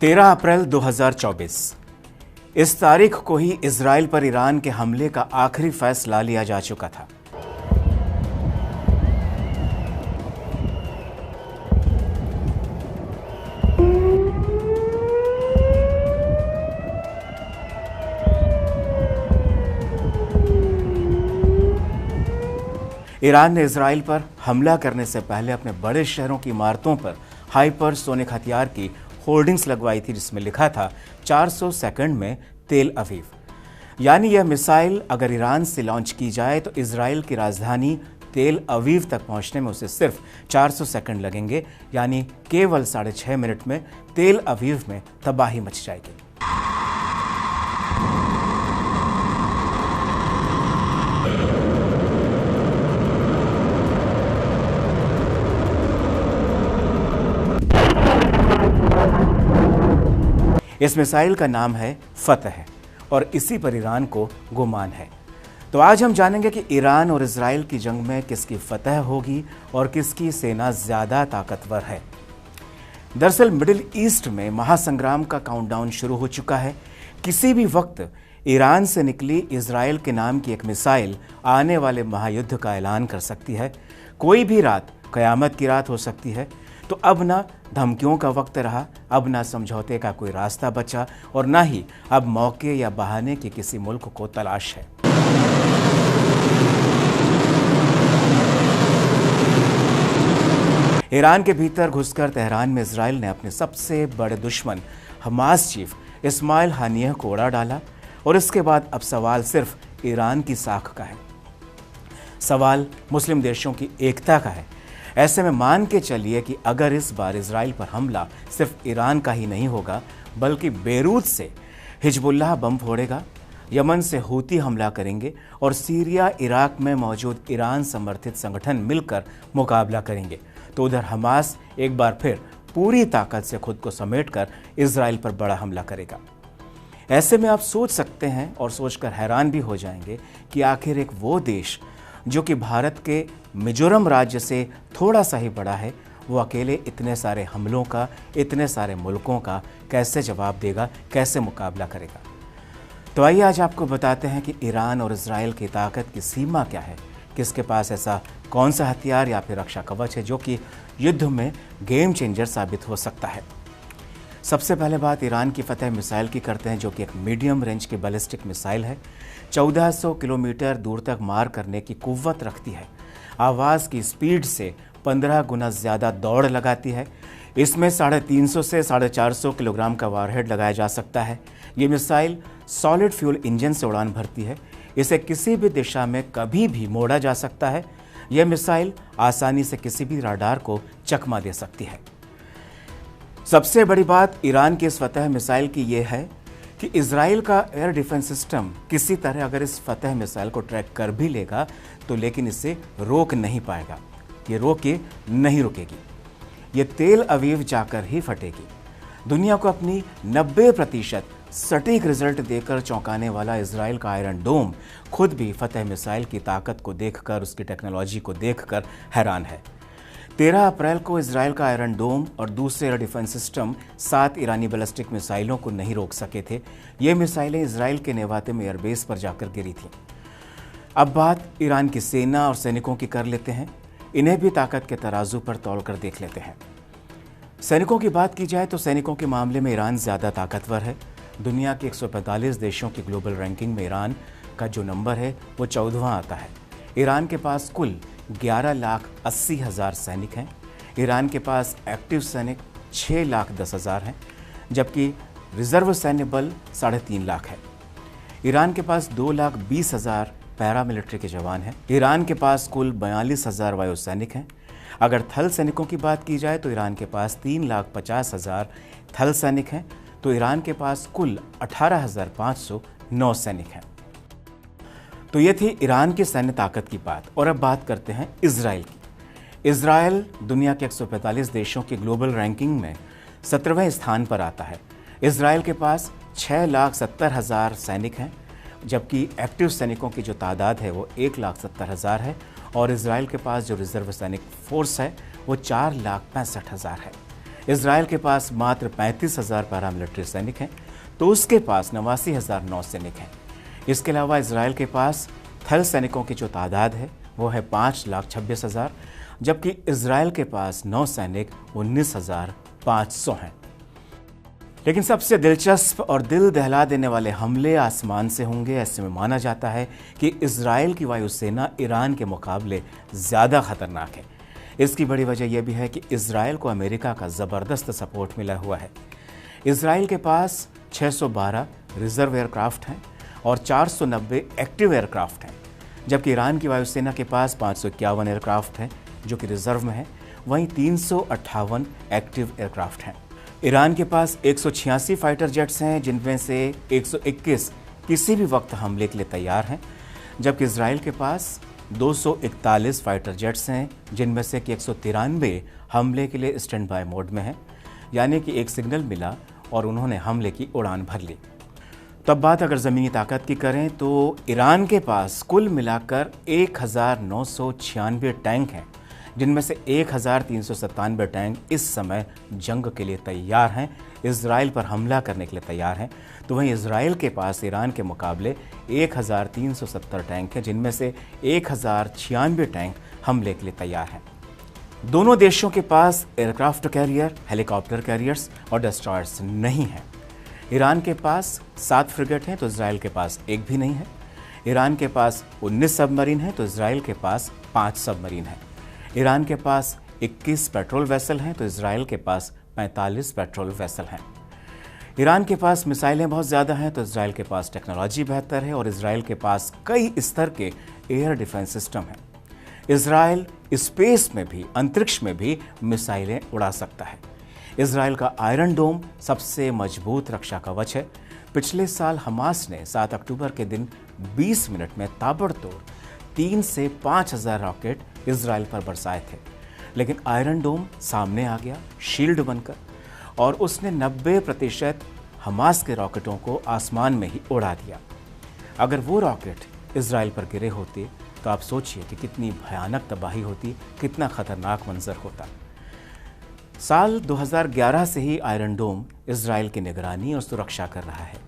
13 अप्रैल 2024। इस तारीख को ही इजराइल पर ईरान के हमले का आखिरी फैसला लिया जा चुका था। ईरान ने इजराइल पर हमला करने से पहले अपने बड़े शहरों की इमारतों पर हाइपरसोनिक हथियार की होर्डिंग्स लगवाई थी, जिसमें लिखा था 400 सेकंड में तेल अवीव। यानी यह मिसाइल अगर ईरान से लॉन्च की जाए तो इजराइल की राजधानी तेल अवीव तक पहुंचने में उसे सिर्फ 400 सेकंड लगेंगे, यानी केवल 6.5 मिनट में तेल अवीव में तबाही मच जाएगी। इस मिसाइल का नाम है फतह और इसी पर ईरान को गुमान है। तो आज हम जानेंगे कि ईरान और इजराइल की जंग में किसकी फतह होगी और किसकी सेना ज्यादा ताकतवर है। दरअसल मिडिल ईस्ट में महासंग्राम का काउंटडाउन शुरू हो चुका है। किसी भी वक्त ईरान से निकली इजराइल के नाम की एक मिसाइल आने वाले महायुद्ध का ऐलान कर सकती है। कोई भी रात कयामत की रात हो सकती है। तो अब ना धमकियों का वक्त रहा, अब ना समझौते का कोई रास्ता बचा और ना ही अब मौके या बहाने की किसी मुल्क को तलाश है। ईरान के भीतर घुसकर तेहरान में इजराइल ने अपने सबसे बड़े दुश्मन हमास चीफ इस्माइल हानियह को उड़ा डाला और इसके बाद अब सवाल सिर्फ ईरान की साख का है। सवाल मुस्लिम देशों की एकता का है। ऐसे में मान के चलिए कि अगर इस बार इजराइल पर हमला सिर्फ ईरान का ही नहीं होगा, बल्कि बेरूत से हिजबुल्लाह बम फोड़ेगा, यमन से हूती हमला करेंगे और सीरिया इराक में मौजूद ईरान समर्थित संगठन मिलकर मुकाबला करेंगे, तो उधर हमास एक बार फिर पूरी ताकत से खुद को समेटकर इजराइल पर बड़ा हमला करेगा। ऐसे में आप सोच सकते हैं और सोचकर हैरान भी हो जाएंगे कि आखिर एक वो देश जो कि भारत के मिजोरम राज्य से थोड़ा सा ही बड़ा है, वो अकेले इतने सारे हमलों का, इतने सारे मुल्कों का कैसे जवाब देगा, कैसे मुकाबला करेगा। तो आइए आज आपको बताते हैं कि ईरान और इजराइल की ताकत की सीमा क्या है, किसके पास ऐसा कौन सा हथियार या फिर रक्षा कवच है जो कि युद्ध में गेम चेंजर साबित हो सकता है। सबसे पहले बात ईरान की फतह मिसाइल की करते हैं, जो कि एक मीडियम रेंज की बैलिस्टिक मिसाइल है। 1400 किलोमीटर दूर तक मार करने की कुव्वत रखती है। आवाज़ की स्पीड से 15 गुना ज़्यादा दौड़ लगाती है। इसमें 350 से 450 किलोग्राम का वारहेड लगाया जा सकता है। ये मिसाइल सॉलिड फ्यूल इंजन से उड़ान भरती है। इसे किसी भी दिशा में कभी भी मोड़ा जा सकता है। यह मिसाइल आसानी से किसी भी राडार को चकमा दे सकती है। सबसे बड़ी बात ईरान की इस फतह मिसाइल की यह है कि इजराइल का एयर डिफेंस सिस्टम किसी तरह अगर इस फतह मिसाइल को ट्रैक कर भी लेगा तो लेकिन इसे रोक नहीं पाएगा। ये रोके नहीं रुकेगी। ये तेल अवीव जाकर ही फटेगी। दुनिया को अपनी 90% सटीक रिजल्ट देकर चौंकाने वाला इजराइल का आयरन डोम खुद भी फतह मिसाइल की ताकत को देखकर, उसकी टेक्नोलॉजी को देखकर हैरान है। 13 अप्रैल को इजराइल का आयरन डोम और दूसरे एयर डिफेंस सिस्टम 7 ईरानी बैलिस्टिक मिसाइलों को नहीं रोक सके थे। ये मिसाइलें इजराइल के नेवातिम एयरबेस पर जाकर गिरी थीं। अब बात ईरान की सेना और सैनिकों की कर लेते हैं। इन्हें भी ताकत के तराजू पर तौलकर देख लेते हैं। सैनिकों की बात की जाए तो सैनिकों के मामले में ईरान ज़्यादा ताकतवर है। दुनिया के 145 देशों की ग्लोबल रैंकिंग में ईरान का जो नंबर है वो 14वां आता है। ईरान के पास कुल 11,80,000 सैनिक हैं। ईरान के पास एक्टिव सैनिक 6,10,000 हैं, जबकि रिजर्व सैन्य बल 3.5 लाख है। ईरान के पास 2,20,000 पैरामिलिट्री के जवान हैं। ईरान के पास कुल 42,000 वायुसैनिक हैं। अगर थल सैनिकों की बात की जाए तो ईरान के पास 3,50,000 थल सैनिक हैं। तो ईरान के पास कुल 18,500 नौ सैनिक हैं। तो ये थी ईरान की सैन्य ताकत की बात। और अब बात करते हैं इजराइल की। इजराइल दुनिया के 145 देशों की ग्लोबल रैंकिंग में 17वें स्थान पर आता है। इजराइल के पास 6,70,000 सैनिक हैं, जबकि एक्टिव सैनिकों की जो तादाद है वो 1,70,000 है। और इजराइल के पास जो रिजर्व सैनिक फोर्स है वो 4,65,000 है। इजराइल के पास मात्र 35,000 पैरामिलिट्री सैनिक हैं, तो उसके पास 89,000 नौ सैनिक हैं। इसके अलावा इजराइल के पास थल सैनिकों की जो तादाद है वो है 5,26,000, जबकि इजराइल के पास नौ सैनिक 19,500 हैं। लेकिन सबसे दिलचस्प और दिल दहला देने वाले हमले आसमान से होंगे। ऐसे में माना जाता है कि इजराइल की वायुसेना ईरान के मुकाबले ज़्यादा खतरनाक है। इसकी बड़ी वजह यह भी है कि इजराइल को अमेरिका का ज़बरदस्त सपोर्ट मिला हुआ है। इजराइल के पास 612 रिजर्व एयरक्राफ्ट हैं और 490 एक्टिव एयरक्राफ्ट हैं, जबकि ईरान की वायुसेना के पास 551 एयरक्राफ्ट हैं जो कि रिजर्व में हैं, वहीं 358 एक्टिव एयरक्राफ्ट हैं। ईरान के पास 186 फाइटर जेट्स हैं, जिनमें से 121 किसी भी वक्त हमले के लिए तैयार हैं, जबकि इजराइल के पास 241 फाइटर जेट्स हैं, जिनमें से कि 193 हमले के लिए स्टैंड बाय मोड में हैं, यानी कि एक सिग्नल मिला और उन्होंने हमले की उड़ान भर ली। तब बात अगर ज़मीनी ताकत की करें तो ईरान के पास कुल मिलाकर 1,996 टैंक हैं, जिनमें से 1,397 टैंक इस समय जंग के लिए तैयार हैं, इजराइल पर हमला करने के लिए तैयार हैं। तो वहीं इजराइल के पास ईरान के मुकाबले 1,370 टैंक हैं, जिनमें से 1,096 टैंक हमले के लिए तैयार हैं। दोनों देशों के पास एयरक्राफ्ट कैरियर, हेलीकॉप्टर कैरियर्स और डिस्ट्रॉयर्स नहीं हैं। ईरान के पास 7 फ्रिगेट हैं तो इजराइल के पास एक भी नहीं है। ईरान के पास 19 सबमरीन हैं तो इजराइल के पास 5 सबमरीन हैं। ईरान के पास 21 पेट्रोल वेसल हैं तो इजराइल के पास 45 पेट्रोल वेसल हैं। ईरान के पास मिसाइलें बहुत ज़्यादा हैं तो इजराइल के पास टेक्नोलॉजी बेहतर है और इजराइल के पास कई स्तर के एयर डिफेंस सिस्टम हैं। इजराइल स्पेस में भी, अंतरिक्ष में भी मिसाइलें उड़ा सकता है। इजराइल का आयरन डोम सबसे मजबूत रक्षा कवच है। पिछले साल हमास ने 7 अक्टूबर के दिन 20 मिनट में ताबड़तोड़ 3 से 5,000 रॉकेट इजराइल पर बरसाए थे, लेकिन आयरन डोम सामने आ गया शील्ड बनकर और उसने 90% हमास के रॉकेटों को आसमान में ही उड़ा दिया। अगर वो रॉकेट इजराइल पर गिरे होते तो आप सोचिए कि कितनी भयानक तबाही होती, कितना खतरनाक मंजर होता। साल 2011 से ही आयरन डोम इजराइल की निगरानी और सुरक्षा कर रहा है।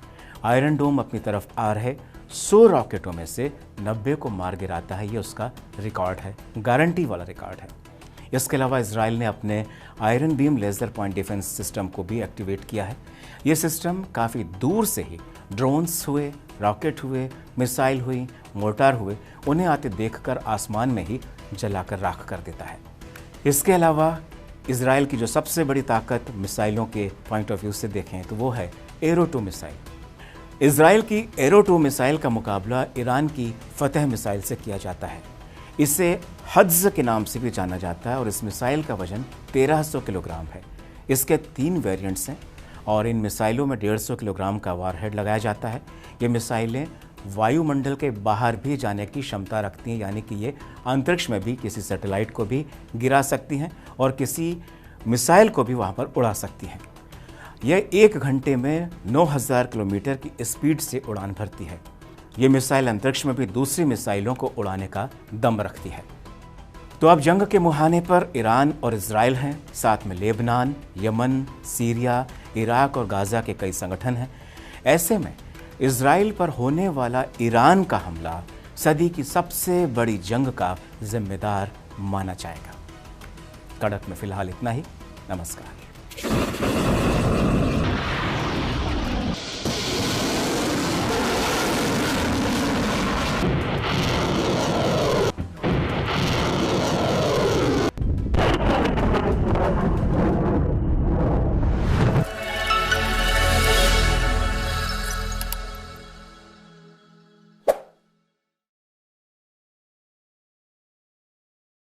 आयरन डोम अपनी तरफ आ रहे 100 रॉकेटों में से 90 को मार गिराता है, ये उसका रिकॉर्ड है, गारंटी वाला रिकॉर्ड है। इसके अलावा इजराइल ने अपने iron beam laser point defence system को भी एक्टिवेट किया है। ये सिस्टम काफ़ी दूर से ही ड्रोन्स हुए, रॉकेट हुए, मिसाइल हुई, मोर्टार हुए, उन्हें आते देखकर आसमान में ही जलाकर राख कर देता है। इसके अलावा इजराइल की जो सबसे बड़ी ताकत मिसाइलों के पॉइंट ऑफ व्यू से देखें तो वो है एरो 2 मिसाइल। इजराइल की एरो 2 मिसाइल का मुकाबला ईरान की फतह मिसाइल से किया जाता है। इसे हज्ज के नाम से भी जाना जाता है और इस मिसाइल का वजन 1300 किलोग्राम है। इसके 3 वेरिएंट्स हैं और इन मिसाइलों में 150 किलोग्राम का वारहेड लगाया जाता है। ये मिसाइलें वायुमंडल के बाहर भी जाने की क्षमता रखती हैं, यानी कि ये अंतरिक्ष में भी किसी सैटेलाइट को भी गिरा सकती हैं और किसी मिसाइल को भी वहाँ पर उड़ा सकती हैं। यह 1 घंटे में 9,000 किलोमीटर की स्पीड से उड़ान भरती है। ये मिसाइल अंतरिक्ष में भी दूसरी मिसाइलों को उड़ाने का दम रखती है। तो अब जंग के मुहाने पर ईरान और इजराइल हैं, साथ में लेबनान, यमन, सीरिया, इराक और गाज़ा के कई संगठन हैं। ऐसे में इजराइल पर होने वाला ईरान का हमला सदी की सबसे बड़ी जंग का जिम्मेदार माना जाएगा। कड़क में फिलहाल इतना ही। नमस्कार।